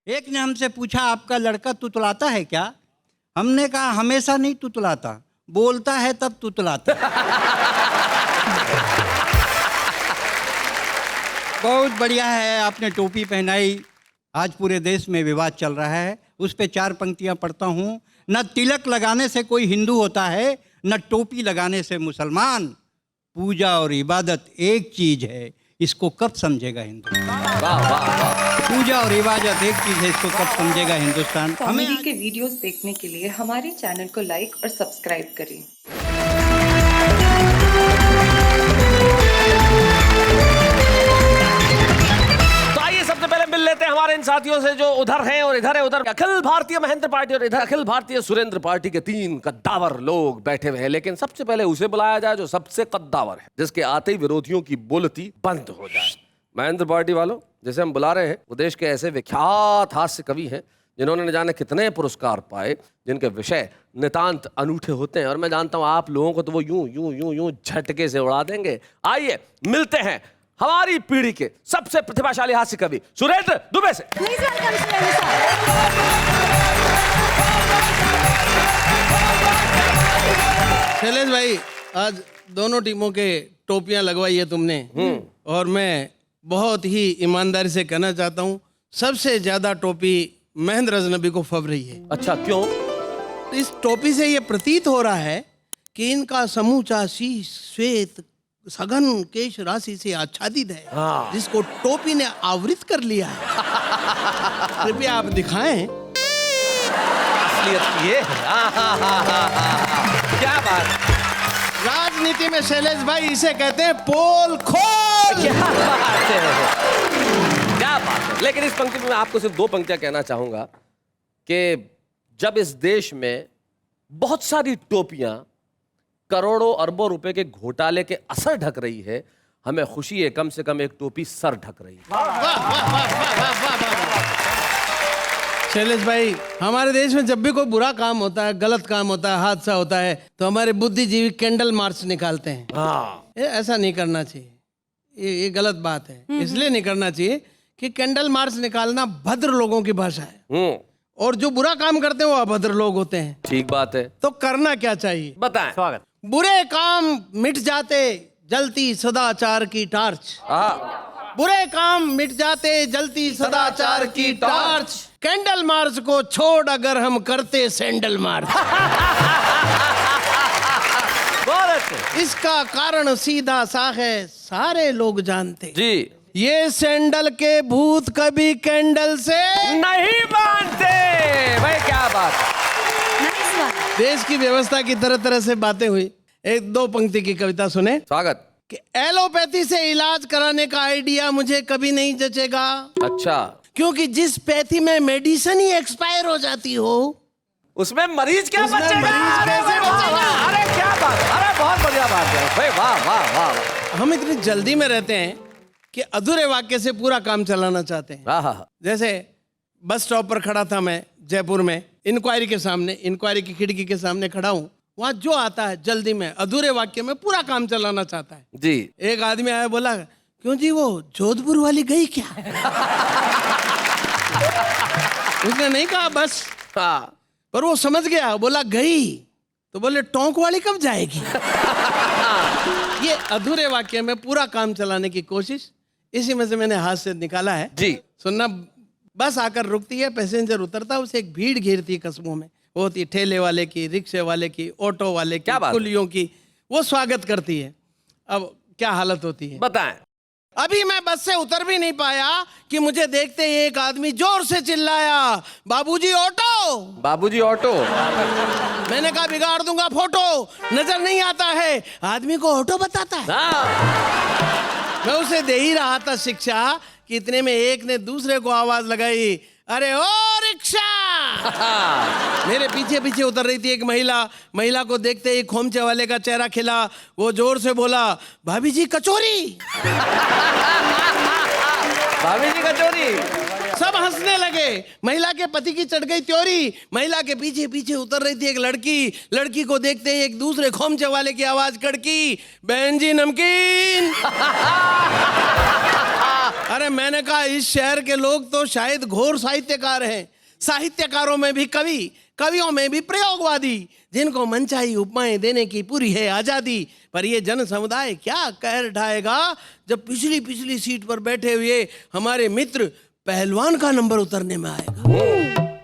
एक ने हमसे पूछा, आपका लड़का तुतलाता है क्या? हमने कहा, हमेशा नहीं तुतलाता, बोलता है तब तुतलाता। बहुत बढ़िया है, आपने टोपी पहनाई। आज पूरे देश में विवाद चल रहा है, उस पे 4 पंक्तियां पढ़ता हूँ। न तिलक लगाने से कोई हिंदू होता है, न टोपी लगाने से मुसलमान। पूजा और इबादत एक चीज है, इसको कब समझेगा हिंदुस्तान? वाह वाह वाह। पूजा और इबादत एक चीज है, इसको कब समझेगा हिंदुस्तान? कॉमेडी के वीडियोस देखने के लिए हमारे चैनल को लाइक और सब्सक्राइब करें। सबसे पहले मिल लेते हैं हमारे इन साथियों से जो उधर हैं और इधर है। उधर अखिल भारतीय महेंद्र पार्टी और इधर अखिल भारतीय सुरेंद्र पार्टी के 3 कद्दावर लोग बैठे हुए हैं। लेकिन सबसे पहले उसे बुलाया जाए जो सबसे कद्दावर है, जिसके आते ही विरोधियों की बोलती बंद हो जाए। महेंद्र पार्टी वालों, जैसे हम बुला रहे हैं, वो देश के ऐसे विख्यात हास्य कवि हैं जिन्होंने न जाने कितने पुरस्कार पाए, जिनके विषय नितांत अनूठे होते हैं। और मैं जानता हूं आप लोगों को तो वो यूं यूं यूं यूं झटके से उड़ा देंगे। आइए मिलते हैं हमारी पीढ़ी के सबसे प्रतिभाशाली हास्य कवि सुरेंद्र दुबे से। Please welcome Surendra sir. Shailesh भाई, आज दोनों टीमों के टोपियां लगवाई है तुमने, और मैं बहुत ही ईमानदारी से कहना चाहता हूँ, सबसे ज्यादा टोपी महेंद्र अजनबी को फब रही है। अच्छा, क्यों? इस टोपी से ये प्रतीत हो रहा है कि इनका समूचा शीश श्वेत सघन केश राशि से आच्छादित है, जिसको टोपी ने आवृत कर लिया है। कृपया आप दिखाएं। असलियत की है। क्या बात। राजनीति में शैलेश भाई इसे कहते हैं पोल खोल। क्या बात है, क्या बात है। लेकिन इस पंक्ति में मैं आपको सिर्फ 2 पंक्तियां कहना चाहूंगा कि जब इस देश में बहुत सारी टोपियां करोड़ों अरबों रुपए के घोटाले के असर ढक रही है, हमें खुशी है कम से कम एक टोपी सर ढक रही है। शैलेश भाई, हमारे देश में जब भी कोई बुरा काम होता है, गलत काम होता है, हादसा होता है, तो हमारे बुद्धिजीवी कैंडल मार्च निकालते हैं। ऐसा नहीं करना चाहिए, ये गलत बात है। इसलिए नहीं करना चाहिए कि कैंडल मार्च निकालना भद्र लोगों की भाषा है, और जो बुरा काम करते हैं वो अभद्र लोग होते हैं। ठीक बात है। तो करना क्या चाहिए बताएं। स्वागत। बुरे काम मिट जाते जलती सदाचार की टार्च। बुरे काम मिट जाते जलती सदाचार की टार्च। कैंडल मार्च को छोड़ अगर हम करते सैंडल मार्च। इसका कारण सीधा सा है, सारे लोग जानते जी, ये सैंडल के भूत कभी कैंडल से नहीं मानते। भाई क्या बात। देश की व्यवस्था की तरह तरह से बातें हुई। 1-2 पंक्ति की कविता सुने। स्वागत। कि एलोपैथी से इलाज कराने का आइडिया मुझे कभी नहीं जचेगा। अच्छा, क्योंकि जिस पैथी में मेडिसिन ही एक्सपायर हो जाती हो, उसमें मरीज क्या उसमें बचेगा? मरीज कैसे बचेगा? अरे क्या बात, अरे बहुत बढ़िया बात है भाई, वाह वाह वाह। हम इतनी जल्दी में रहते हैं कि अधूरे वाक्य से पूरा काम चलाना चाहते हैं। जैसे बस स्टॉप पर खड़ा था मैं जयपुर में, इंक्वायरी के सामने, इंक्वायरी की खिड़की के सामने खड़ा हूँ। वहां जो आता है जल्दी में अधूरे वाक्य में पूरा काम चलाना चाहता है जी। एक आदमी आया, बोला, क्यों जी वो जोधपुर वाली गई क्या? उसने नहीं कहा बस, पर वो समझ गया, बोला गई। तो बोले टोंक वाली कब जाएगी? ये अधूरे वाक्य में पूरा काम चलाने की कोशिश, इसी में से मैंने हाथ से निकाला है जी। सुनना। बस आकर रुकती है, पैसेंजर उतरता है, उसे एक भीड़ घेरती है कस्बों में। वो होती ठेले वाले की, रिक्शे वाले की, ऑटो वाले की, कुलियों की। वो स्वागत करती है। अब क्या हालत होती है बताएं। अभी मैं बस से उतर भी नहीं पाया कि मुझे देखते ही एक आदमी जोर से चिल्लाया, बाबूजी ऑटो, बाबूजी ऑटो। मैंने कहा बिगाड़ दूंगा फोटो, नजर नहीं आता है, आदमी को ऑटो बताता है। मैं उसे दे ही रहा था शिक्षा कि इतने में एक ने दूसरे को आवाज लगाई, अरे ओ रिक्शा। मेरे पीछे पीछे उतर रही थी एक महिला को देखते ही खोमचे वाले का चेहरा खिला। वो जोर से बोला, भाभी जी कचौरी। भाभी जी कचौरी। सब हंसने लगे। महिला के पति की चढ़ गई त्योरी। महिला के पीछे पीछे उतर रही थी एक लड़की को देखते ही एक दूसरे खोमचे वाले की आवाज कड़की, बहन जी नमकीन। अरे मैंने कहा इस शहर के लोग तो शायद घोर साहित्यकार हैं। साहित्यकारों में भी कवि, कवियों में भी प्रयोगवादी, जिनको मनचाही उपमाएं देने की पूरी है आजादी। पर ये जन समुदाय क्या कहर ढाएगा जब पिछली पिछली सीट पर बैठे हुए हमारे मित्र पहलवान का नंबर उतरने में आएगा।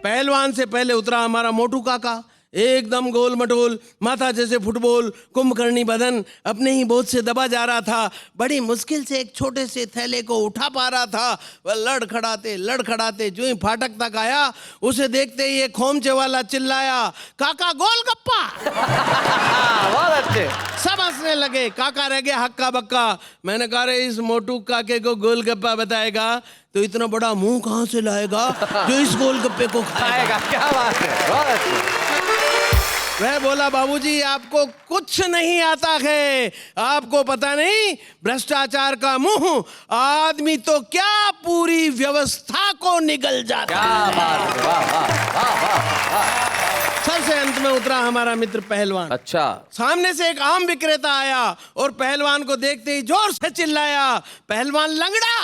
पहलवान से पहले उतरा हमारा मोटू काका, एकदम गोल मटोल, माथा जैसे फुटबॉल, कुंभकर्णी बदन, अपने ही बोझ से दबा जा रहा था। बड़ी मुश्किल से एक छोटे से थैले को उठा पा रहा था। वह लड़खड़ाते जो ही फाटक तक आया, उसे देखते ही एक खोमचे वाला चिल्लाया, काका गोलगप्पा। बहुत अच्छे। सब हंसने लगे, काका रह गया हक्का बक्का। मैंने कहा रे इस मोटू काके को गोलगप्पा बताएगा तो इतना बड़ा मुंह कहां से लाएगा जो इस गोलगप्पे को खाएगा। क्या बात है, बहुत अच्छे। वह बोला बाबूजी आपको कुछ नहीं आता है, आपको पता नहीं भ्रष्टाचार का मुंह आदमी तो क्या पूरी व्यवस्था को निगल जाता है। वाह वाह वाह वाह। सबसे अंत में उतरा हमारा मित्र पहलवान। अच्छा। सामने से एक आम विक्रेता आया और पहलवान को देखते ही जोर से चिल्लाया, पहलवान लंगड़ा।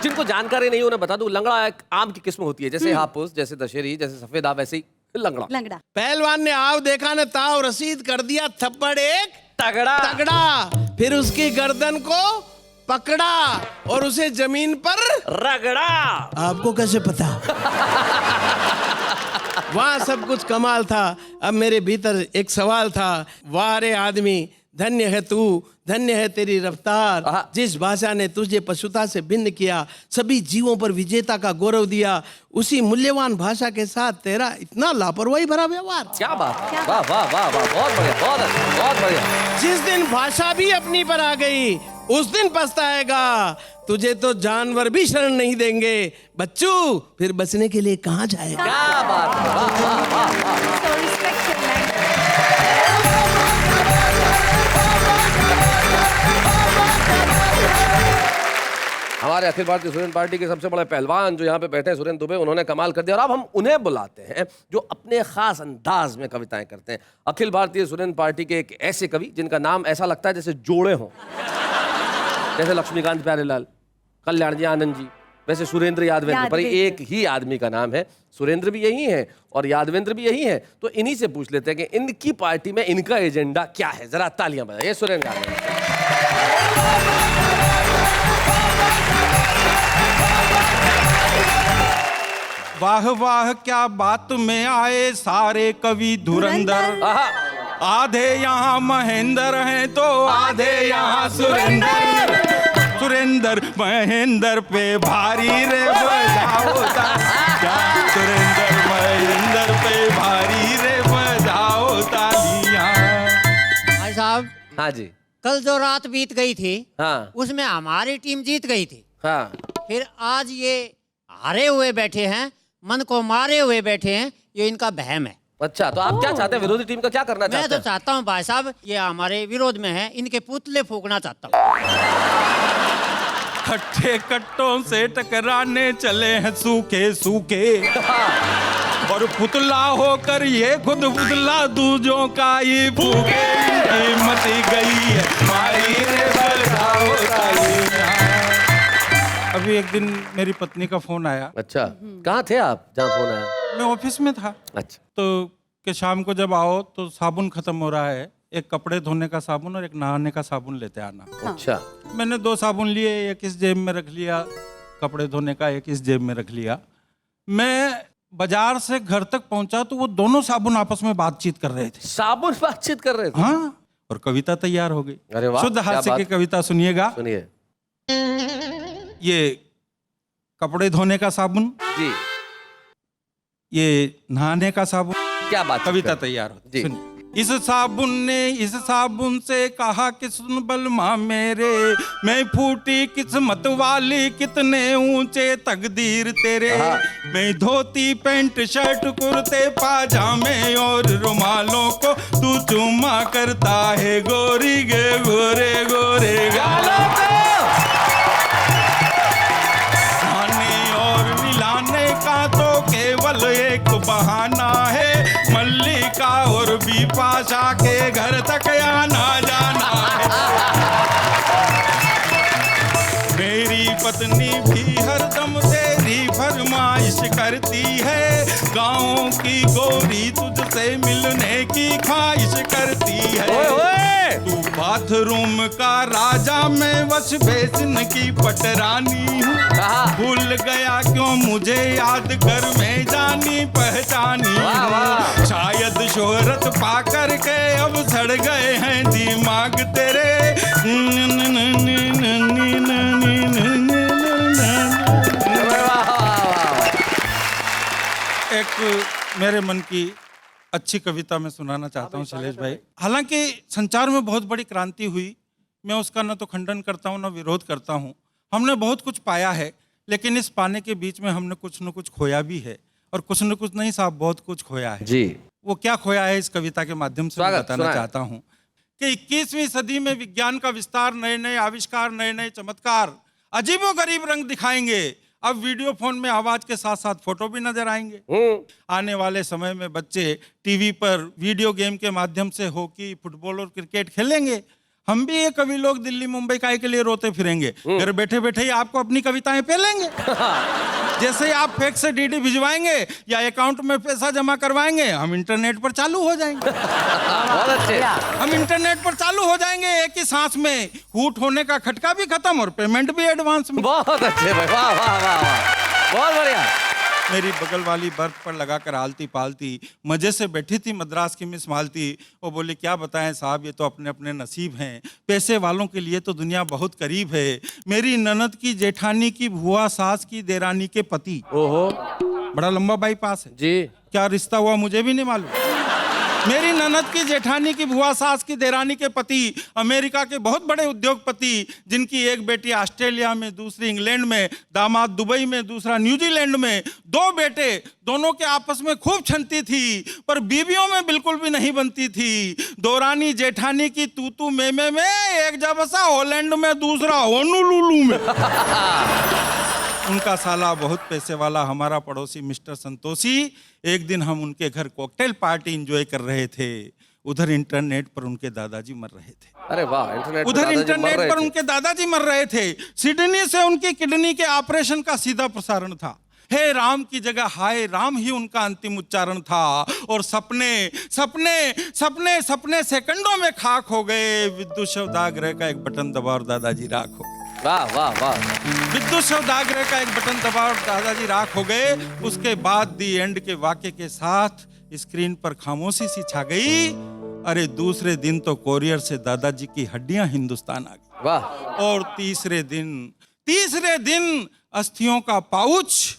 जिनको जानकारी नहीं उन्हें बता दूं, लंगड़ा एक आम की किस्म होती है, जैसे हापुस, जैसे दशहरी, जैसे सफेद आम, वैसे ही लंगड़ा। पहलवान ने आव देखा ने ताव रसीद कर दिया थप्पड़ एक तगड़ा। फिर उसकी गर्दन को पकड़ा और उसे जमीन पर रगड़ा। आपको कैसे पता? वहां सब कुछ कमाल था। अब मेरे भीतर एक सवाल था, वाह रे आदमी, धन्य है तू, धन्य है तेरी रफ्तार, जिस भाषा ने तुझे पशुता से भिन्न किया, सभी जीवों पर विजेता का गौरव दिया, उसी मूल्यवान भाषा के साथ तेरा इतना लापरवाही भरा व्यवहार। क्या बात, वाह वाह वाह वाह, बहुत बढ़िया, बहुत बढ़िया। जिस दिन भाषा भी अपनी पर आ गई उस दिन पछताएगा, तुझे तो जानवर भी शरण नहीं देंगे बच्चू, फिर बचने के लिए कहाँ जाएगा? क्या बात है, वाह वाह वाह वाह। हमारे अखिल भारतीय स्टूडेंट पार्टी के सबसे बड़े पहलवान जो यहाँ पे बैठे हैं, सुरेंद्र दुबे, उन्होंने कमाल कर दिया। और अब हम उन्हें बुलाते हैं जो अपने खास अंदाज में कविताएं करते हैं। अखिल भारतीय स्टूडेंट पार्टी के एक ऐसे कवि जिनका नाम ऐसा लगता है जैसे जोड़े हों, जैसे लक्ष्मीकांत प्यारेलाल, कल्याण जी आनंद जी, वैसे सुरेंद्र यादवेंद्र, पर एक ही आदमी का नाम है। सुरेंद्र भी यही है और यादवेंद्र भी यही है। तो इन्हीं से पूछ लेते हैं कि इनकी पार्टी में इनका एजेंडा क्या है। जरा तालियां बजाइए सुरेंद्र यादवेंद्र। वाह वाह क्या बात में आए सारे कवि धुरंधर, आधे यहाँ महेंद्र हैं तो आधे यहाँ सुरेंद्र। सुरेंद्र महेंद्र पे भारी रे बजाओ तालियां, सुरेंद्र महेंद्र पे भारी रे बजाओ तालियां। भाई साहब, हाँ जी। कल जो रात बीत गई थी, हाँ, उसमें हमारी टीम जीत गई थी। हाँ, फिर आज ये हारे हुए बैठे हैं, मन को मारे हुए बैठे हैं, ये इनका बहम है। अच्छा, तो आप क्या चाहते हैं? विरोधी टीम का क्या करना चाहते हैं? मैं तो चाहता हूँ भाई साहब, ये हमारे विरोध में है, इनके पुतले फूकना चाहता हूँ। खट्टे कट्टों से टकराने चले हैं सूखे सूखे, और पुतला होकर ये खुद पुतला दूजों का ये फूके, मची गई है मारी रे बजाओ तालियां। अभी एक दिन मेरी पत्नी का फोन आया। अच्छा, कहाँ थे आप जहाँ फोन आया? मैं ऑफिस में था। अच्छा, तो कि शाम को जब आओ तो साबुन खत्म हो रहा है, एक कपड़े धोने का साबुन और एक नहाने का साबुन लेते आना। अच्छा। मैंने 2 साबुन लिए, एक इस जेब में रख लिया कपड़े धोने का, एक इस जेब में रख लिया। मैं बाजार से घर तक पहुंचा तो वो दोनों साबुन आपस में बातचीत कर रहे थे। साबुन बातचीत कर रहे थे? हाँ, और कविता तैयार हो गई। अरे वाह, शुद्ध हास्य की कविता सुनिएगा। सुनिए। ये कपड़े धोने का साबुन जी, ये नहाने का साबुन, क्या बात, कविता तैयार होती। सुनिए। इस साबुन ने इस साबुन से कहा कि सुन बलमा मेरे, मैं फूटी किस्मत वाली, कितने ऊंचे तकदीर तेरे। मैं धोती पैंट शर्ट कुर्ते पाजामे और रुमालों को तू चूमा करता है गोरी गे गोरे गोरे गालों को। नहाने और मिलाने का तो केवल एक बहाना है, मल्लिका और बिपाशा के घर तक आना जाना है। करती है, गाँव की गोरी तुझसे मिलने की ख्वाहिश करती है। ओए ओए तू बाथरूम का राजा, मैं वश बेसिन की पटरानी हूँ। कहा? भूल गया क्यों मुझे याद कर, मैं जानी पहचानी वाह, वाह। हूँ। शायद शोहरत पा कर के अब सड़ गए हैं दिमाग तेरे। एक मेरे मन की अच्छी कविता मैं सुनाना चाहता हूँ शैलेश भाई। हालांकि संचार में बहुत बड़ी क्रांति हुई, मैं उसका न तो खंडन करता हूँ न विरोध करता हूँ। हमने बहुत कुछ पाया है, लेकिन इस पाने के बीच में हमने कुछ न कुछ खोया भी है, और कुछ न कुछ नहीं साहब, बहुत कुछ खोया है जी। वो क्या खोया है इस कविता के माध्यम से मैं स्वागत, बताना सुनाएं। चाहता हूँ कि 21वीं सदी में विज्ञान का विस्तार, नए नए आविष्कार, नए नए चमत्कार अजीबोगरीब रंग दिखाएंगे। अब वीडियो फोन में आवाज के साथ साथ फोटो भी नजर आएंगे। आने वाले समय में बच्चे टीवी पर वीडियो गेम के माध्यम से हॉकी, फुटबॉल और क्रिकेट खेलेंगे। हम भी ये कवि लोग दिल्ली मुंबई काहे के लिए रोते फिरेंगे, घर बैठे बैठे ही आपको अपनी कविताएं पेलेंगे। जैसे ही आप फेक से डीडी भिजवाएंगे या अकाउंट में पैसा जमा करवाएंगे, हम इंटरनेट पर चालू हो जाएंगे। बहुत अच्छे। हम इंटरनेट पर चालू हो जाएंगे, एक ही सांस में हूट होने का खटका भी खत्म और पेमेंट भी एडवांस में। बहुत अच्छे भाई, वाह वाह वाह वाह, बहुत बढ़िया। मेरी बगल वाली बर्थ पर लगाकर आलती पालती मजे से बैठी थी मद्रास की मिस मालती। वो बोली क्या बताएं साहब, ये तो अपने अपने नसीब हैं, पैसे वालों के लिए तो दुनिया बहुत करीब है। मेरी ननद की जेठानी की भुआ सास की देरानी के पति। ओहो, बड़ा लंबा बाईपास है जी। क्या रिश्ता हुआ मुझे भी नहीं मालूम। मेरी ननद की जेठानी की भुआ सास की देरानी के पति अमेरिका के बहुत बड़े उद्योगपति, जिनकी एक बेटी ऑस्ट्रेलिया में, दूसरी इंग्लैंड में, दामाद दुबई में, दूसरा न्यूजीलैंड में, 2 बेटे, दोनों के आपस में खूब छनती थी पर बीवियों में बिल्कुल भी नहीं बनती थी। दोरानी जेठानी की तूतू में एक जबसा हॉलैंड में, दूसरा होनोलुलु में। उनका साला बहुत पैसे वाला, हमारा पड़ोसी मिस्टर संतोषी। एक दिन हम उनके घर कॉकटेल पार्टी एंजॉय कर रहे थे, उधर इंटरनेट पर उनके दादाजी मर रहे थे। अरे वाह, इंटरनेट पर उधर दादाजी मर इंटरनेट रहे पर थे। उनके दादाजी मर रहे थे। सिडनी से उनकी किडनी के ऑपरेशन का सीधा प्रसारण था। हे राम की जगह हाय राम ही उनका अंतिम उच्चारण था। और सपने सपने सपने सपने सेकंडों में खाक हो गए। विद्युत शवदाग्रह का एक बटन दबा और दादाजी राख हो गए। वाह वाह वाह। विद्युत शवदाग्रह का एक बटन दबा और दादाजी राख हो गए। उसके बाद दी एंड के वाक्य के साथ स्क्रीन पर खामोशी सी छा गई। अरे दूसरे दिन तो कोरियर से दादाजी की हड्डियां हिंदुस्तान आ गई। वाह। और तीसरे दिन अस्थियों का पाउच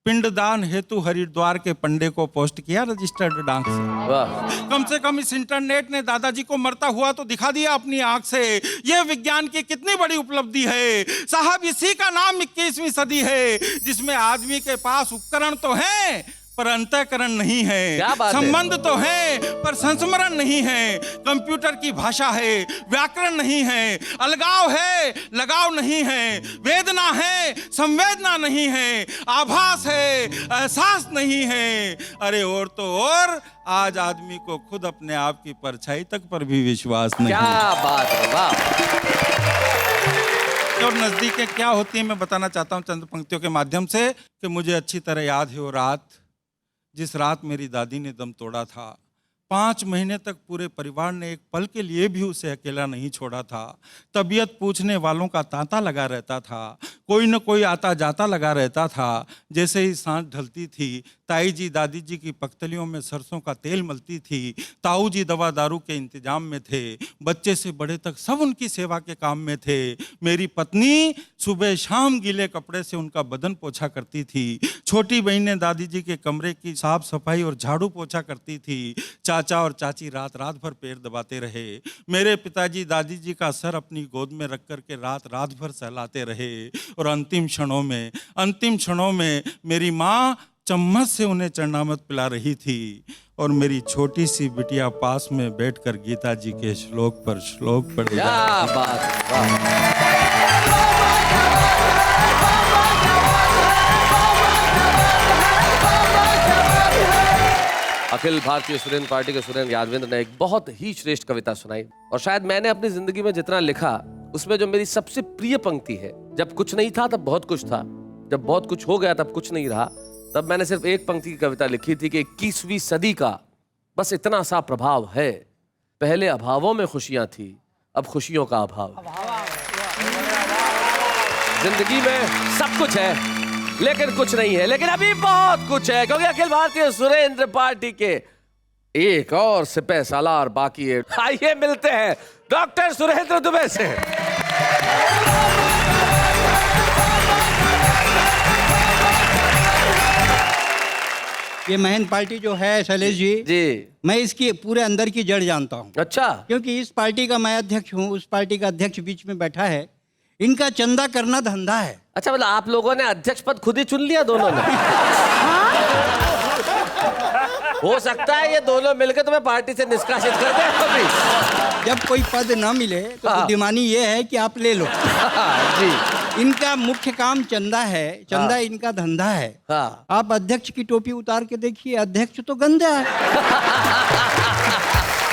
पिंडदान हेतु हरिद्वार के पंडे को पोस्ट किया रजिस्टर्ड डाक से। वाह। कम से कम इस इंटरनेट ने दादाजी को मरता हुआ तो दिखा दिया अपनी आंख से। यह विज्ञान की कितनी बड़ी उपलब्धि है साहब। इसी का नाम 21वीं सदी है, जिसमें आदमी के पास उपकरण तो हैं पर अंतःकरण नहीं है। क्या बात है? संबंध तो है पर संस्मरण नहीं है। कंप्यूटर की भाषा है, व्याकरण नहीं है। अलगाव है, लगाव नहीं है। वेदना है, संवेदना नहीं है। आभास है, एहसास नहीं है। अरे और तो और आज आदमी को खुद अपने आप की परछाई तक पर भी विश्वास नहीं। क्या बात है, वाह। और नजदीकें क्या होती है मैं बताना चाहता हूँ चंद पंक्तियों के माध्यम से कि मुझे अच्छी तरह याद है वो रात, जिस रात मेरी दादी ने दम तोड़ा था। 5 महीने तक पूरे परिवार ने एक पल के लिए भी उसे अकेला नहीं छोड़ा था। तबीयत पूछने वालों का तांता लगा रहता था, कोई न कोई आता जाता लगा रहता था। जैसे ही सांझ ढलती थी, ताई जी दादी जी की पख्तलियों में सरसों का तेल मलती थी। ताऊ जी दवा दारू के इंतजाम में थे। बच्चे से बड़े तक सब उनकी सेवा के काम में थे। मेरी पत्नी सुबह शाम गीले कपड़े से उनका बदन पोछा करती थी। छोटी बहनें दादी जी के कमरे की साफ सफाई और झाड़ू पोछा करती थी। चाचा और चाची रात रात भर पैर दबाते रहे। मेरे पिताजी दादी जी का सर अपनी गोद में रख कर के रात रात भर सहलाते रहे। और अंतिम क्षणों में मेरी माँ चम्मच से उन्हें चरणामृत पिला रही थी और मेरी छोटी सी बिटिया पास में बैठकर गीता जी के श्लोक पर श्लोक पढ़ रही। क्या बात है, वाह। अखिल भारतीय सुरेंद्र पार्टी के सुरेंद्र यादवेंद्र ने एक बहुत ही श्रेष्ठ कविता सुनाई। और शायद मैंने अपनी जिंदगी में जितना लिखा उसमें जो मेरी सबसे प्रिय पंक्ति है, जब कुछ नहीं था तब बहुत कुछ था, जब बहुत कुछ हो गया तब कुछ नहीं रहा, तब मैंने सिर्फ एक पंक्ति की कविता लिखी थी कि 21वीं सदी का बस इतना सा प्रभाव है, पहले अभावों में खुशियां थी, अब खुशियों का अभाव। जिंदगी में सब कुछ है लेकिन कुछ नहीं है, लेकिन अभी बहुत कुछ है, क्योंकि अखिल भारतीय सुरेंद्र पार्टी के एक और सिपह सालार बाकी है। आइए मिलते हैं डॉक्टर सुरेंद्र दुबे से। ये महंत पार्टी जो है शैलेश जी, मैं इसकी पूरे अंदर की जड़ जानता हूँ। अच्छा। क्योंकि इस पार्टी का मैं अध्यक्ष हूँ, उस पार्टी का अध्यक्ष बीच में बैठा है। इनका चंदा करना धंधा है। अच्छा, मतलब आप लोगों ने अध्यक्ष पद खुद ही चुन लिया दोनों ने? हो सकता है ये दोनों मिलकर तुम्हें पार्टी से निष्कासित कर दें कभी। जब कोई पद ना मिले तो बुद्धिमानी ये है कि आप ले लो। जी। इनका मुख्य काम चंदा है, चंदा इनका धंधा है। आप अध्यक्ष की टोपी उतार के देखिए, अध्यक्ष तो गंदा है।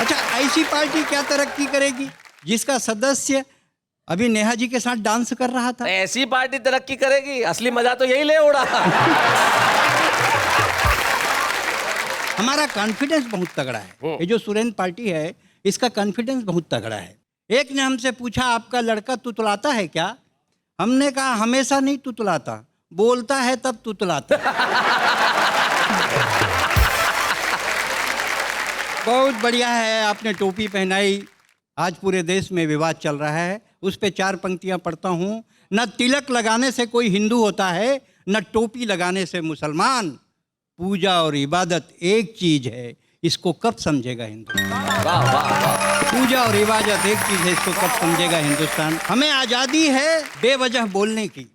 अच्छा, ऐसी पार्टी क्या तरक्की करेगी जिसका सदस्य अभी नेहा जी के साथ डांस कर रहा था? ऐसी पार्टी तरक्की करेगी? असली मजा तो यही ले उड़ा। हमारा कॉन्फिडेंस बहुत तगड़ा है। ये जो सुरेंद्र पार्टी है, इसका कॉन्फिडेंस बहुत तगड़ा है। एक ने हमसे पूछा, आपका लड़का तुतलाता है क्या? हमने कहा हमेशा नहीं तुतलाता, बोलता है तब तुतलाता। बहुत बढ़िया है, आपने टोपी पहनाई। आज पूरे देश में विवाद चल रहा है, उस पे 4 पंक्तियां पढ़ता हूँ। न तिलक लगाने से कोई हिंदू होता है, न टोपी लगाने से मुसलमान। पूजा और इबादत एक चीज है, इसको कब समझेगा हिंदुस्तान? वाह वाह वाह। पूजा और इबादत एक चीज है, इसको कब समझेगा हिंदुस्तान? हमें आजादी है बेवजह बोलने की,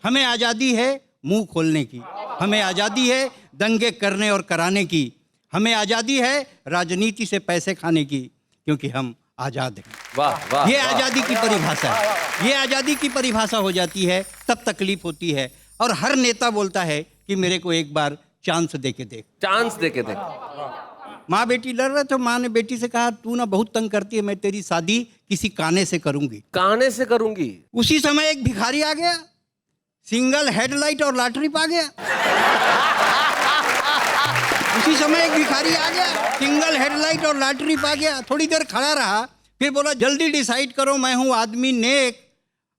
हमें आजादी है मुंह खोलने की, हमें आजादी है दंगे करने और कराने की, हमें आजादी है राजनीति से पैसे खाने की, क्योंकि हम आजाद हैं। वाह वाह। ये आजादी की परिभाषा है। ये आजादी की परिभाषा हो जाती है तब तकलीफ होती है। और हर नेता बोलता है कि मेरे को एक बार चांस दे के देख। चांस दे के देख। माँ बेटी लड़ रहे थे, माँ ने बेटी से कहा, तू ना बहुत तंग करती है, मैं तेरी शादी किसी काने से करूंगी। काने से करूंगी? उसी समय एक भिखारी आ गया, सिंगल हेडलाइट और लॉटरी पा गया। उसी समय एक भिखारी आ गया, सिंगल हेडलाइट और लॉटरी पा गया। थोड़ी देर खड़ा रहा, फिर बोला, जल्दी डिसाइड करो, मैं हूं आदमी नेक,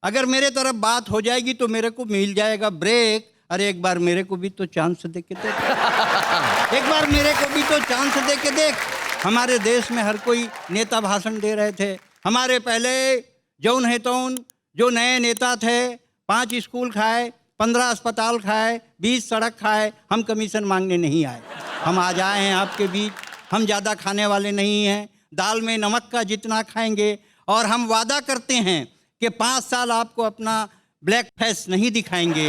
अगर मेरे तरफ बात हो जाएगी तो मेरे को मिल जाएगा ब्रेक। अरे एक बार मेरे को भी तो चांस दे के देख, एक बार मेरे को भी तो चांस दे के देख। हमारे देश में हर कोई नेता भाषण दे रहे थे। हमारे पहले जौन है तौन जो नए नेता थे, 5 स्कूल खाए, 15 अस्पताल खाए, 20 सड़क खाए। हम कमीशन मांगने नहीं आए, हम आज आए हैं आपके बीच। हम ज़्यादा खाने वाले नहीं हैं, दाल में नमक का जितना खाएंगे। और हम वादा करते हैं कि 5 साल आपको अपना ब्लैक फेस नहीं दिखाएंगे।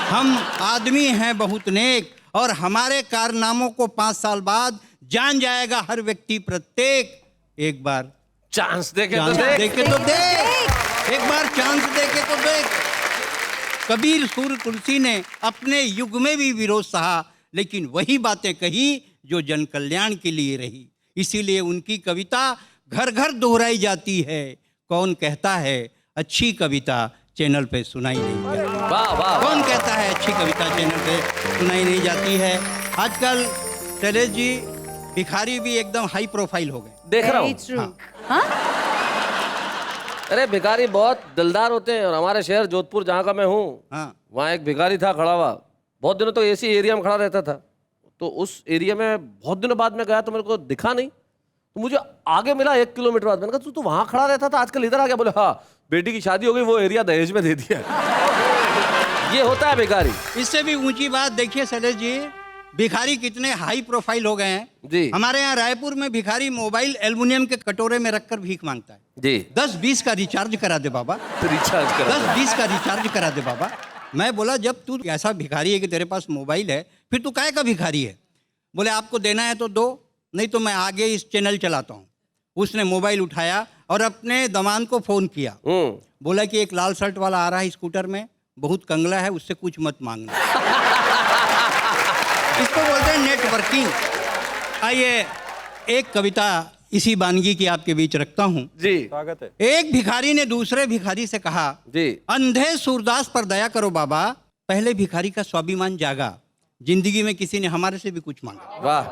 हम आदमी हैं बहुत नेक, और हमारे कारनामों को 5 साल बाद जान जाएगा हर व्यक्ति प्रत्येक। एक बार चांस दे के चांस तो देख। दे के तो देख, एक बार चांस दे के तो देख। कबीर सूर्य तुलसी ने अपने युग में भी विरोध सहा, लेकिन वही बातें कही जो जन कल्याण के लिए रही। इसीलिए उनकी कविता घर घर दोहराई जाती है। कौन कहता है अच्छी कविता चैनल पे सुनाई नहीं जाती? वाह वाह। कौन कहता है अच्छी कविता चैनल पे सुनाई नहीं जाती है? आजकल शैलेश जी, भिखारी भी एकदम हाई प्रोफाइल हो गए। देख रहा Very हूँ। true. हाँ? अरे भिखारी बहुत दिलदार होते हैं, और हमारे शहर जोधपुर जहाँ का मैं हूँ, हाँ, वहाँ एक भिखारी था खड़ा हुआ, बहुत दिनों तो ऐसी एरिया में खड़ा रहता था। तो उस एरिया में बहुत दिनों बाद में गया तो मेरे को दिखा नहीं, तो मुझे आगे मिला 1 किलोमीटर बाद। मैंने कहा तू तो वहाँ खड़ा रहता था, आजकल इधर आ गया? बोले हाँ, बेटी की शादी हो गई, वो एरिया दहेज में दे दिया। ये होता है भिखारी। इससे भी ऊंची बात देखिए शैलेश जी, भिखारी कितने हाई प्रोफाइल हो गए हैं जी। हमारे यहाँ रायपुर में भिखारी मोबाइल एल्युमिनियम के कटोरे में रखकर भीख मांगता है। जी। 10-20 का रिचार्ज करा दे बाबा, रिचार्ज कर। 10-20 का रिचार्ज करा दे बाबा। मैं बोला, जब तू ऐसा भिखारी है कि तेरे पास मोबाइल है, फिर तू काहे का भिखारी है? बोले आपको देना है तो दो, नहीं तो मैं आगे इस चैनल चलाता हूँ। उसने मोबाइल उठाया और अपने दमान को फोन किया, बोला कि एक लाल शर्ट वाला आ रहा है स्कूटर में, बहुत कंगला है, उससे कुछ मत मांगना। इसको बोलते हैं नेटवर्किंग। आइए एक कविता इसी वानगी की आपके बीच रखता हूँ जी। स्वागत है। एक भिखारी ने दूसरे भिखारी से कहा, जी। अंधे सूरदास पर दया करो बाबा। पहले भिखारी का स्वाभिमान जागा, जिंदगी में किसी ने हमारे से भी कुछ मांगा। वाह।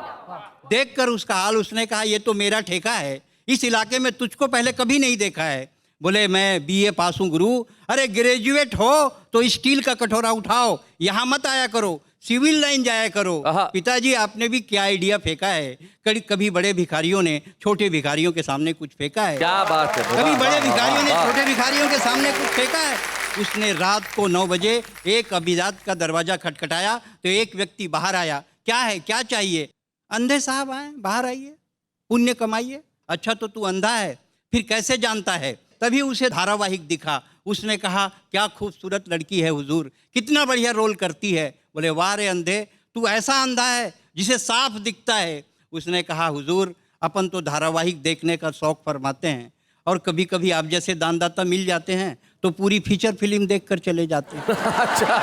देखकर उसका हाल, उसने कहा ये तो मेरा ठेका है, इस इलाके में तुझको पहले कभी नहीं देखा है। बोले मैं बीए पास हूँ गुरु। अरे ग्रेजुएट हो तो स्टील का कटोरा उठाओ, यहाँ मत आया करो, सिविल लाइन जाया करो। पिताजी आपने भी क्या आइडिया फेंका है, कभी बड़े भिखारियों ने छोटे भिखारियों के सामने कुछ फेंका है? क्या बात है। कभी बड़े भिखारियों ने छोटे भिखारियों के सामने कुछ फेंका है? उसने रात को 9 बजे एक अभिजात का दरवाजा खटखटाया तो एक व्यक्ति बाहर आया। क्या है, क्या चाहिए? अंधे साहब आए, बाहर आइए, पुण्य कमाइए। अच्छा तो तू अंधा है, फिर कैसे जानता है? तभी उसे धारावाहिक दिखा। उसने कहा क्या खूबसूरत लड़की है हुजूर, कितना बढ़िया रोल करती है। बोले वाह रे अंधे, तू ऐसा अंधा है जिसे साफ दिखता है। उसने कहा हुजूर अपन तो धारावाहिक देखने का शौक फरमाते हैं और कभी कभी आप जैसे दानदाता मिल जाते हैं तो पूरी फीचर फिल्म देखकर चले जाते हैं। अच्छा।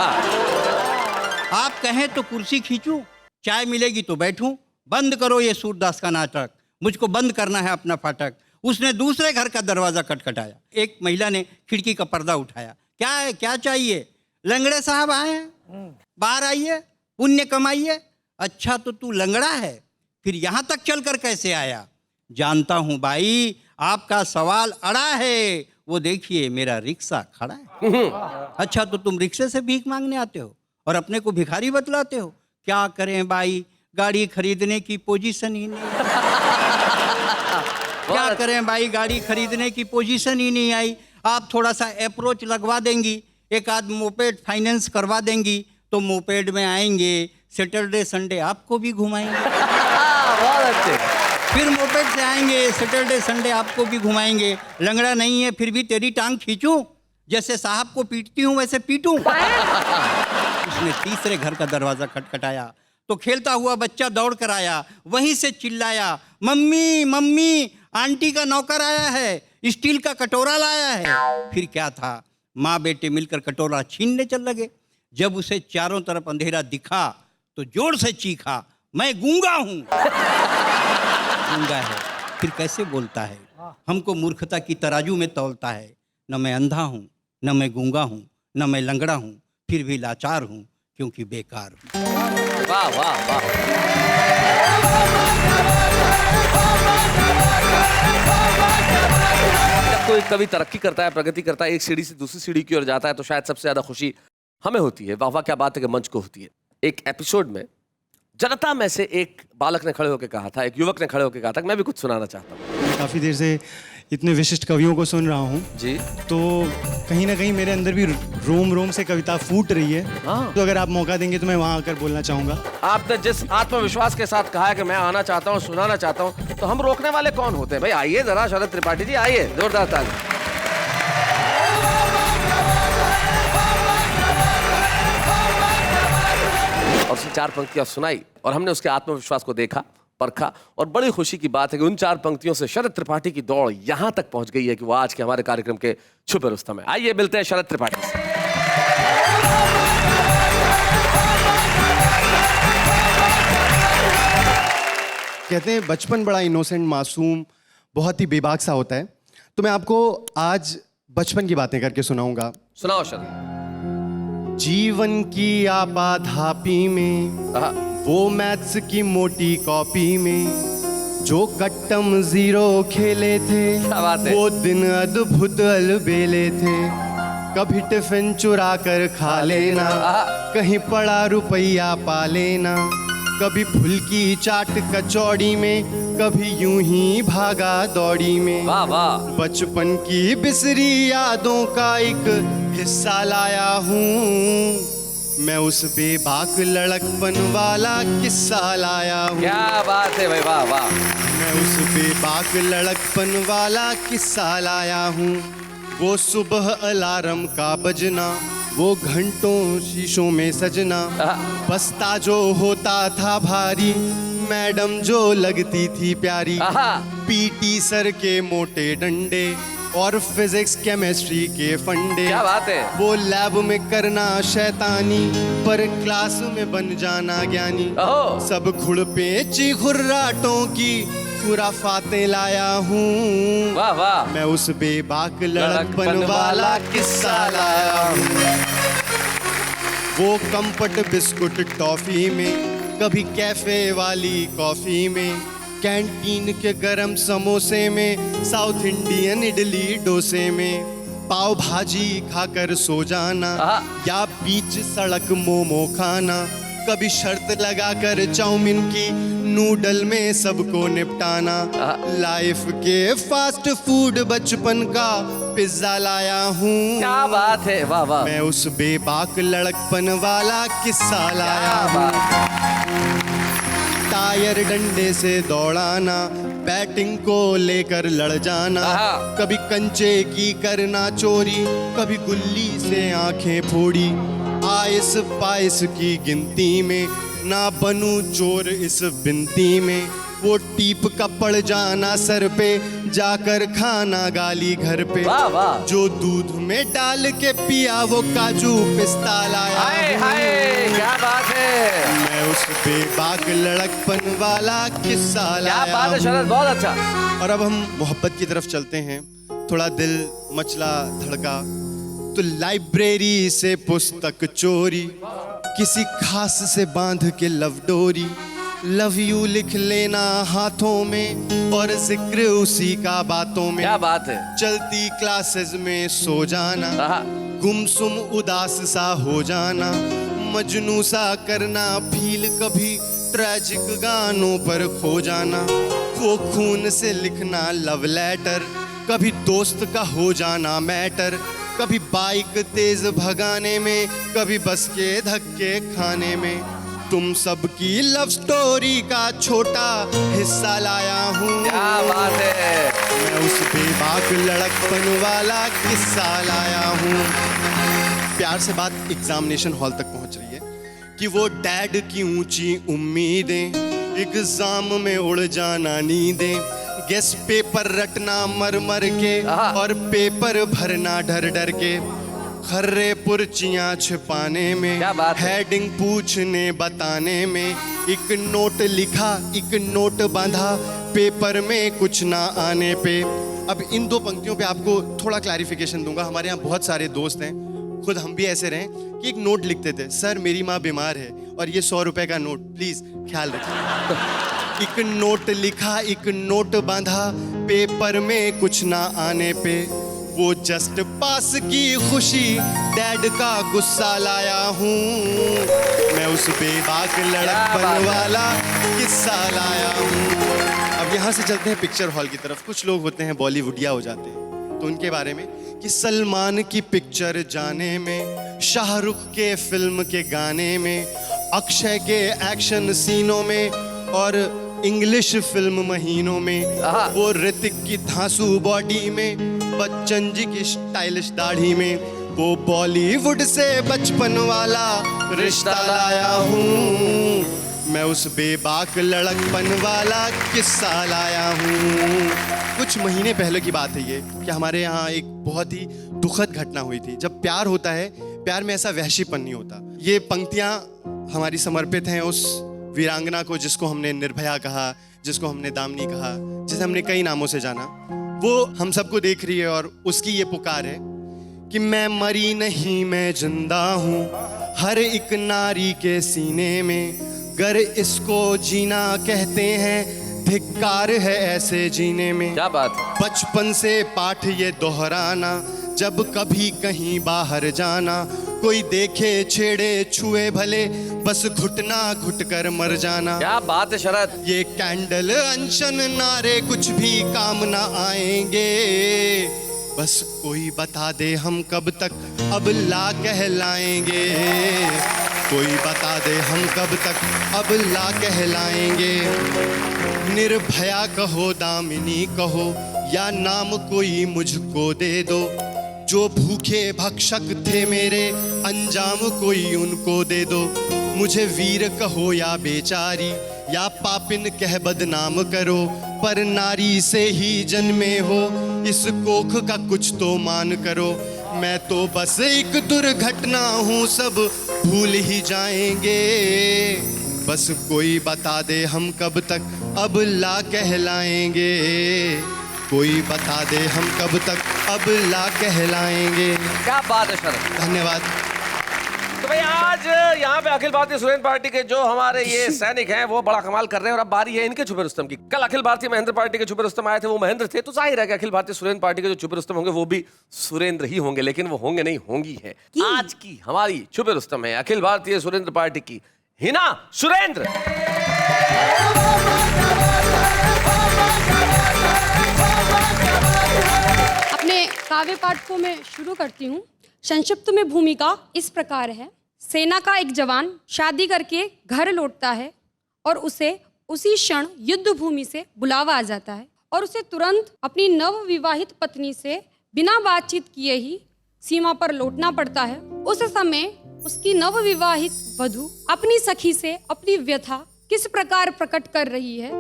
आप कहें तो कुर्सी खींचूं, चाय मिलेगी तो बैठूं, बंद करो ये सूरदास का नाटक, मुझको बंद करना है अपना फाटक। उसने दूसरे घर का दरवाजा खटखटाया। एक महिला ने खिड़की का पर्दा उठाया। क्या है, क्या चाहिए? लंगड़े साहब आए हैं, बाहर आइए, पुण्य कमाइए। अच्छा तो तू लंगड़ा है, फिर यहाँ तक चलकर कैसे आया? जानता हूँ भाई, आपका सवाल अड़ा है, वो देखिए मेरा रिक्शा खड़ा है। अच्छा तो तुम रिक्शे से भीख मांगने आते हो और अपने को भिखारी बतलाते हो? क्या करें भाई, गाड़ी खरीदने की पोजीशन ही नहीं। क्या करें भाई, गाड़ी खरीदने की पोजीशन ही नहीं आई। आप थोड़ा सा अप्रोच लगवा देंगी, एक आध मोपेड फाइनेंस करवा देंगी तो मोपेड में आएंगे, सैटरडे संडे आपको भी घुमाएंगे। बहुत अच्छे। फिर मोपेड से आएंगे, सैटरडे संडे आपको भी घुमाएंगे। लंगड़ा नहीं है फिर भी तेरी टांग खींचूं, जैसे साहब को पीटती हूँ वैसे पीटूं। उसने तीसरे घर का दरवाजा खटखटाया तो खेलता हुआ बच्चा दौड़ कर आया। वहीं से चिल्लाया मम्मी मम्मी, आंटी का नौकर आया है, स्टील का कटोरा लाया है। फिर क्या था, माँ बेटे मिलकर कटोरा छीनने चल लगे। जब उसे चारों तरफ अंधेरा दिखा तो जोर से चीखा मैं गूंगा हूं। गूंगा है फिर कैसे बोलता है? हमको मूर्खता की तराजू में तौलता है। न मैं अंधा हूं, न मैं गूंगा हूं, न मैं लंगड़ा हूं, फिर भी लाचार हूं क्योंकि बेकार हूं। वाह वाह वाह। जब कोई कवि तरक्की करता है, प्रगति करता है, एक सीढ़ी से दूसरी सीढ़ी की ओर जाता है तो शायद सबसे ज्यादा खुशी हमें होती है। वाह वाह क्या बात है कि मंच को होती है। एक एपिसोड में जनता में से एक बालक ने खड़े होकर कहा था, एक युवक ने खड़े होकर कहा था कि मैं भी कुछ सुनाना चाहता हूँ। काफ़ी देर से इतने विशिष्ट कवियों को सुन रहा हूँ जी, तो कहीं ना कहीं मेरे अंदर भी रोम रोम से कविता फूट रही है। तो अगर आप मौका देंगे तो मैं वहाँ आकर बोलना चाहूँगा। आपने जिस आत्मविश्वास के साथ कहा है कि मैं आना चाहता हूँ, सुनाना चाहता हूँ, तो हम रोकने वाले कौन होते हैं? भाई आइए जरा, शरद त्रिपाठी जी आइए, जोरदार ताली। और उसने 4 पंक्तियां सुनाई और हमने उसके आत्मविश्वास को देखा, परखा, और बड़ी खुशी की बात है कि उन 4 पंक्तियों से शरद त्रिपाठी की दौड़ यहां तक पहुंच गई है कि वो आज के हमारे कार्यक्रम के छुपे रुस्तम है। आइए मिलते हैं शरद त्रिपाठी से। कहते हैं बचपन बड़ा इनोसेंट, मासूम, बहुत ही बेबाक सा होता है। तो मैं आपको आज बचपन की बातें करके सुनाऊंगा। सुनाओ शरद। जीवन की आपाधापी में, वो मैथ्स की मोटी कॉपी में, जो कट्टम जीरो खेले थे, क्या बात है? वो दिन अद्भुत अलबेले थे। कभी टिफिन चुरा कर खा लेना, कहीं पड़ा रुपया पा लेना, कभी फुल्की चाट कचौड़ी में, कभी यूं ही भागा दौड़ी में। वाह वाह। बचपन की बिसरी यादों का एक हिस्सा लाया हूँ, मैं उस बेबाक लड़कपन वाला किस्सा लाया हूँ। क्या बात है भाई, वाह वाह। मैं उस बेबाक लड़कपन वाला किस्सा लाया हूँ। वो सुबह अलार्म का बजना, वो घंटों शीशों में सजना, बस्ता जो होता था भारी, मैडम जो लगती थी प्यारी, पीटी सर के मोटे डंडे और फिजिक्स केमिस्ट्री के फंडे। क्या बात है। वो लैब में करना शैतानी, पर क्लास में बन जाना ज्ञानी। सब खुरपेची खुर्राटों की खुराफातें लाया हूँ। वाह वाह। मैं उस बेबाक लड़कपन वाला किस्सा लाया हूँ। वो कंफर्ट बिस्कुट टॉफी में, कभी कैफे वाली कॉफी में, कैंटीन के गरम समोसे में, साउथ इंडियन इडली डोसे में, पाव भाजी खाकर सो जाना या बीच सड़क मोमो खाना, कभी शर्त लगाकर चाउमीन की नूडल में सबको निपटाना। लाइफ के फास्ट फूड बचपन का पिज्जा लाया हूँ। क्या बात है, वाह वाह। मैं उस बेबाक लड़कपन वाला किस्सा लाया हूँ। टायर डंडे से दौड़ाना, बैटिंग को लेकर लड़ जाना, कभी कंचे की करना चोरी, कभी गुल्ली से आंखें फोड़ी, आइस पाइस की गिनती में ना बनूं चोर इस बिनती में, वो टीप का पड़ जाना सर पे, जाकर खाना गाली घर पे, वाह वाह। जो दूध में डाल के पिया वो काजू पिस्ता लाया। हाय हाय, क्या बात है। मैं उस बेबाक लड़कपन वाला किस्सा लाया। क्या बात है शरद, बहुत अच्छा। और अब हम मोहब्बत की तरफ चलते हैं। थोड़ा दिल मचला धड़का तो लाइब्रेरी से पुस्तक चोरी, किसी खास से बांध के लव डोरी, लव यू लिख लेना हाथों में और जिक्र उसी का बातों में। क्या बात है। चलती क्लासेस में सो जाना, गुमसुम उदास सा हो जाना, मजनू सा करना फील, कभी ट्रेजिक गानों पर खो जाना, वो खून से लिखना लव लेटर, कभी दोस्त का हो जाना मैटर, कभी बाइक तेज भगाने में, कभी बस के धक्के खाने में, तुम सबकी लव स्टोरी का छोटा हिस्सा लाया हूँ। क्या बात है। मैं उस बेबाक लड़कपन वाला किस्सा लाया हूँ। प्यार से बात एग्जामिनेशन हॉल तक पहुंच रही है कि वो डैड की ऊंची उम्मीदें, एग्जाम में उड़ जाना नींदें, गेस पेपर रटना मर मर के और पेपर भरना डर डर के, खर्रे पुर्चियाँ छिपाने में, हेडिंग पूछने बताने में, एक नोट लिखा एक नोट बांधा, पेपर में कुछ ना आने पे। अब इन दो पंक्तियों पे आपको थोड़ा क्लैरिफिकेशन दूंगा। हमारे यहाँ बहुत सारे दोस्त हैं, खुद हम भी ऐसे रहे कि एक नोट लिखते थे, सर मेरी माँ बीमार है और ये 100 रुपए का नोट, प्लीज ख्याल रखिए। एक नोट लिखा एक नोट बांधा, पेपर में कुछ ना आने पे, वो जस्ट पास की खुशी डैड का गुस्सा लाया हूँ। मैं उस बेबाक लड़कपन वाला किस्सा लाया हूँ। अब यहाँ से चलते हैं पिक्चर हॉल की तरफ। कुछ लोग होते हैं बॉलीवुडिया हो जाते हैं, तो उनके बारे में कि सलमान की पिक्चर जाने में, शाहरुख के फिल्म के गाने में, अक्षय के एक्शन सीनों में और इंग्लिश फिल्म महीनों में, वो ऋतिक की धांसू बॉडी में, बच्चन जी की स्टाइलिश दाढ़ी में, वो बॉलीवुड से बचपन वाला रिश्ता लाया हूँ। मैं उस बेबाक लड़कपन वाला किस्सा लाया हूँ। कुछ महीने पहले की बात है ये कि हमारे यहाँ एक बहुत ही दुखद घटना हुई थी। जब प्यार होता है, प्यार में ऐसा वहशीपन नहीं होता। ये पंक्तियाँ हमारी समर्पित हैं उस वीरांगना को जिसको हमने निर्भया कहा, जिसको हमने दामिनी कहा, जिसे हमने कई नामों से जाना। वो हम सबको देख रही है और उसकी ये पुकार है कि मैं मरी नहीं मैं जिंदा हूँ, हर एक नारी के सीने में, गर इसको जीना कहते हैं, धिक्कार है ऐसे जीने में। क्या बात। बचपन से पाठ ये दोहराना, जब कभी कहीं बाहर जाना, कोई देखे छेड़े छुए भले, बस घुटना घुटकर मर जाना। क्या बात है शरद। ये कैंडल अनशन नारे कुछ भी काम ना आएंगे, बस कोई बता दे हम कब तक अब ला कहलाएंगे, कोई बता दे हम कब तक अब ला कहलाएंगे। निर्भया कहो दामिनी कहो या नाम कोई मुझको दे दो, जो भूखे भक्षक थे मेरे अंजाम कोई उनको दे दो। मुझे वीर कहो या बेचारी या पापिन कह बदनाम करो, पर नारी से ही जन्मे हो इस कोख का कुछ तो मान करो। मैं तो बस एक दुर्घटना हूँ, सब भूल ही जाएंगे, बस कोई बता दे हम कब तक अब ला कहलाएंगे, कोई बता दे हम कब तक अब ला कहलाएंगे। क्या बात है शरद। धन्यवाद। तो भाई आज यहाँ पे अखिल भारतीय सुरेंद्र पार्टी के जो हमारे ये सैनिक हैं वो बड़ा कमाल कर रहे हैं और अब बारी है इनके छुपे रुस्तम की। कल अखिल भारतीय महेंद्र पार्टी के छुपे रुस्तम आए थे, वो महेंद्र थे, तो जाहिर है कि अखिल भारतीय सुरेंद्र पार्टी के जो छुपे रुस्तम होंगे वो भी सुरेंद्र ही होंगे, लेकिन वो होंगे नहीं, होंगी है। आज की हमारी छुपे रुस्तम है अखिल भारतीय सुरेंद्र पार्टी की हिना सुरेंद्र। अपने काव्य पाठ को मैं शुरू करती हूँ। संक्षिप्त में भूमिका इस प्रकार है। सेना का एक जवान शादी करके घर लौटता है और उसे उसी क्षण युद्ध भूमि से बुलावा आ जाता है और उसे तुरंत अपनी नवविवाहित पत्नी से बिना बातचीत किए ही सीमा पर लौटना पड़ता है। उस समय उसकी नवविवाहित वधू अपनी सखी से अपनी व्यथा किस प्रकार प्रकट कर रही है।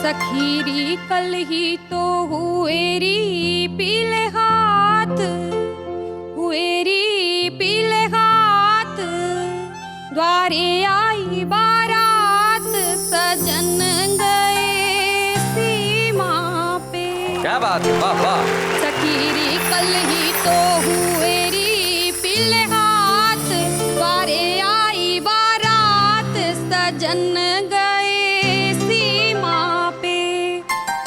सखीरी कल ही तो हुएरी पीले हाथ, हुएरी पीले हाथ, द्वारे आई बारात, सजन गए सीमा पे। क्या बात है, वाह वाह। सखीरी कल ही तो हुएरी पीले हाथ, द्वारे आई बारात, सजन गए सीमा पे।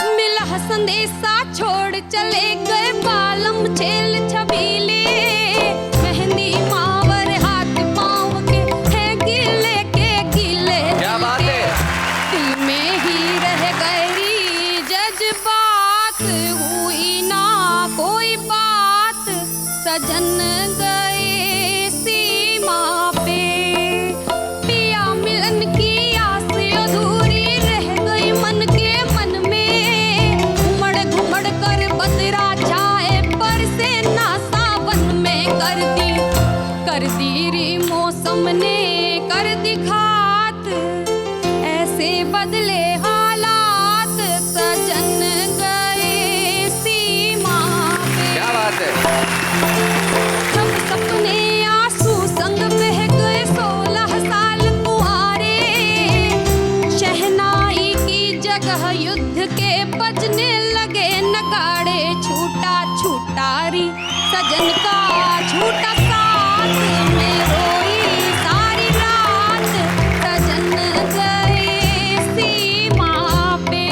मिला संदेशा छोड़ चले गए बालम छेल छबीले, मेहंदी मावर हाथ पाँव के है गीले के गीले। क्या बात है। दिल में ही रह गई जज्बात, हुई ना कोई बात, सजन गए सीमा पे। पिया मिलन की आस अधूरी रह गई मन के मन में, घुमड़ घुमड़ कर बदरा छाए पर से ना सावन में कर दी री मौसम ने कर दी घात, ऐसे बदले हालात, सजन गए सीमा पे। क्या बात है। हम सपने आंसू संग बह गए 16 साल कुंवारे, शहनाई की जगह युद्ध के बजने लगे नगाड़े, छूटा छूटा री सजन का छूटा साथ, में रोई सारी रात, सजन गए सीमा पे।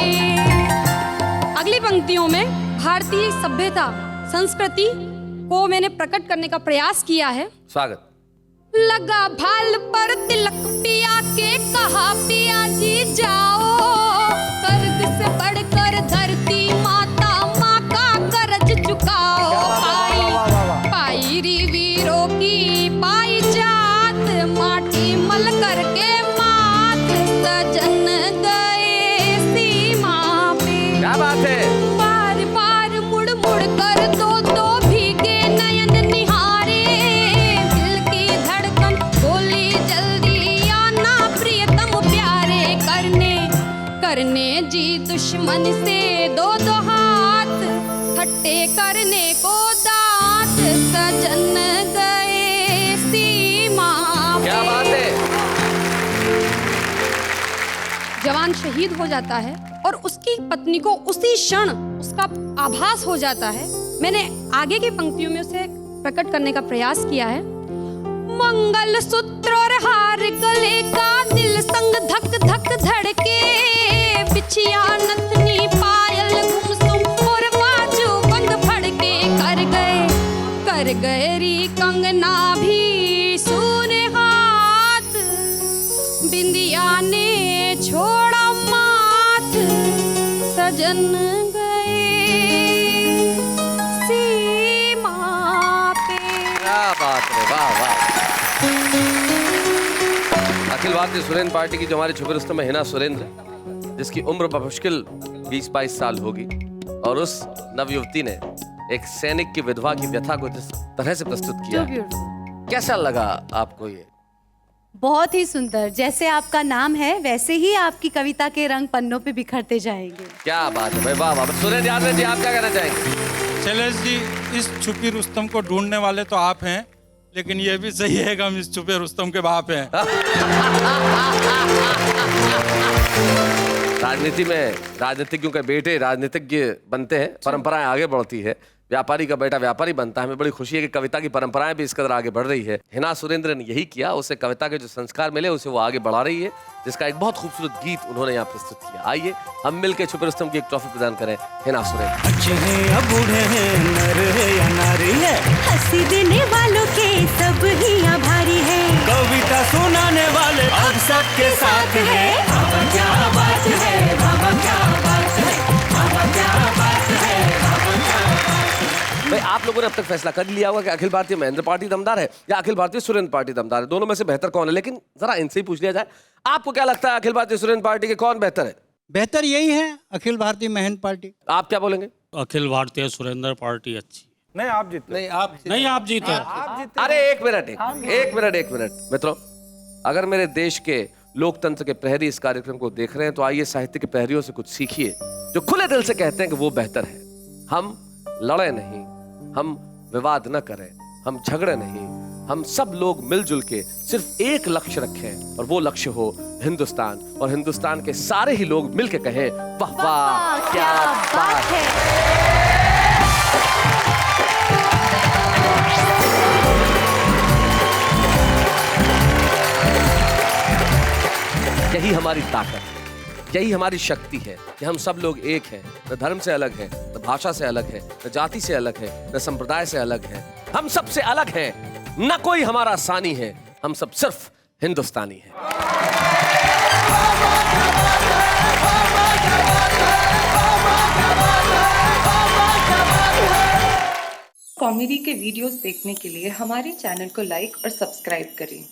अगली पंक्तियों में भारतीय सभ्यता संस्कृति को मैंने प्रकट करने का प्रयास किया है। स्वागत। लगा भाल पर तिलक पिया के कहा पिया जी जाओ, कर्ज से बढ़कर धरती माता माँ का कर्ज चुकाओ। पाई री वीरों की पाई जात, माटी मल करके मात, सजन गए सीमा पे। क्या बात है। बार बार मुड़ मुड़ कर दो भीगे नयन निहारे, दिल की धड़कन बोली जल्दी आना प्रियतम प्यारे, करने जी दुश्मन से दो हाथ, खट्टे करने को दांत, सजन गए सीमा पे। क्या बात है। जवान शहीद हो जाता है और उसकी पत्नी को उसी क्षण उसका आभास हो जाता है। मैंने आगे की पंक्तियों में उसे प्रकट करने का प्रयास किया है। मंगल सूत्र और हार गले का दिल संग धक धक धड़के, बिछिया नथनी पायल गुमसुम और बाजू बंद फड़के, कर गए री कंगना भी सूने हाथ, बिंदिया ने छोड़ा माथ, सजन गए सीमा पे। क्या बात है, वाह वाह। अखिल भारतीय सुरेंद्र पार्टी की जो हमारी छुपे रुस्तम है हिना सुरेंद्र, जिसकी उम्र बमुश्किल 20-22 साल होगी, और उस नवयुवती ने एक सैनिक की विधवा की व्यथा को जिस तरह से प्रस्तुत किया है, कैसा लगा आपको ये? बहुत ही सुंदर। जैसे आपका नाम है वैसे ही आपकी कविता के रंग पन्नों पे बिखरते जाएंगे। क्या बात है भाई, वाह वाह। सुरेंद्र यादव जी, आप क्या कहना चाहेंगे? शैलेश जी, इस छुपी रुस्तम को ढूंढने वाले तो आप हैं, लेकिन ये भी सही है कि हम इस छुपे रुस्तम के बाप हैं। राजनीति में राजनीतिज्ञों के बेटे राजनीतिज्ञ बनते हैं, परंपराएं आगे बढ़ती है, व्यापारी का बेटा व्यापारी बनता है। हमें बड़ी खुशी है कि कविता की परंपराएं भी इस कदर आगे बढ़ रही है। हिना सुरेंद्र ने यही किया, उसे कविता के जो संस्कार मिले उसे वो आगे बढ़ा रही है, जिसका एक बहुत खूबसूरत गीत उन्होंने यहाँ प्रस्तुत किया। आइए हम मिलकर छुपे रुस्तम की एक ट्रॉफी प्रदान करें हिना सुरेंद्र। अच्छे हैं या बूढ़े हैं, नर है या नारी है, हंसी देने वालों के सब ही आभारी है, कविता सुनाने वाले अब सबके साथ है। बाबा क्या बात है, बाबा क्या बात है, बाबा क्या बात है, बाबा क्या बात है। भाई आप लोगों ने अब तक फैसला कर लिया होगा कि अखिल भारतीय महेंद्र पार्टी दमदार है या अखिल भारतीय सुरेंद्र पार्टी दमदार है। दोनों में से बेहतर कौन है? लेकिन जरा इनसे ही पूछ लिया जाए, आपको क्या लगता है अखिल भारतीय सुरेंद्र पार्टी के कौन बेहतर है? बेहतर यही है, अखिल भारतीय महेंद्र पार्टी। आप क्या बोलेंगे? अखिल भारतीय सुरेंद्र पार्टी अच्छी। नहीं आप जीते, नहीं आप जीते। अरे एक मिनट मित्रों, अगर मेरे देश के लोकतंत्र के प्रहरी इस कार्यक्रम को देख रहे हैं तो आइए साहित्य के प्रहरियों से कुछ सीखिए जो खुले दिल से कहते हैं कि वो बेहतर है। हम लड़े नहीं, हम विवाद न करें, हम झगड़े नहीं, हम सब लोग मिलजुल के सिर्फ एक लक्ष्य रखें और वो लक्ष्य हो हिंदुस्तान, और हिंदुस्तान के सारे ही लोग मिलके कहें वाह वाह क्या बात है। यही हमारी ताकत है, यही हमारी शक्ति है कि हम सब लोग एक हैं, न धर्म से अलग है, न भाषा से अलग है, न जाति से अलग है, न संप्रदाय से अलग है। हम सबसे अलग हैं, न कोई हमारा सानी है, हम सब सिर्फ हिंदुस्तानी हैं। कॉमेडी के वीडियोस देखने के लिए हमारे चैनल को लाइक और सब्सक्राइब करें।